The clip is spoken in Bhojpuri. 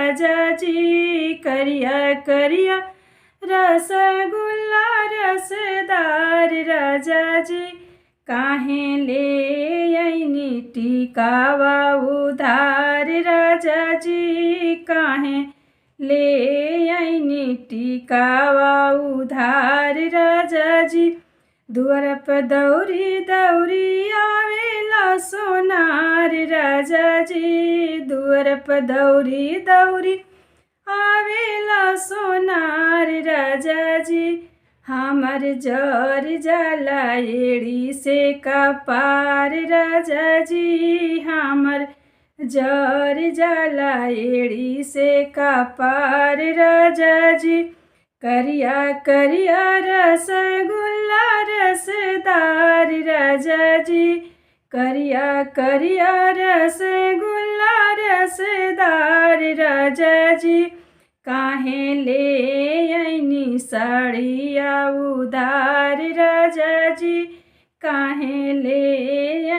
राजा जी। करिया करिया रसगुल्ला रसदार राजा जी। काहे ले आईनी टिकावा उधार राजा जी। काहे ले आईनी टिकावा उधार राजा जी। दुआर पर दौरी दौरी आवेला सोनार राजा जी। दुआर पर दौरी दौरी आवेला सोनार राजा जी। हमर जर जाला एड़ी से कपार राजा जी। हमर जर जाला एड़ी से कपार राजा जी। करिया करिया रसगुल्ला रसदार राजा जी। करिया करिया रसगुल्ला रसदार राजा जी। काहे ले आईनी साड़िया उधार राजा जी। काहे ले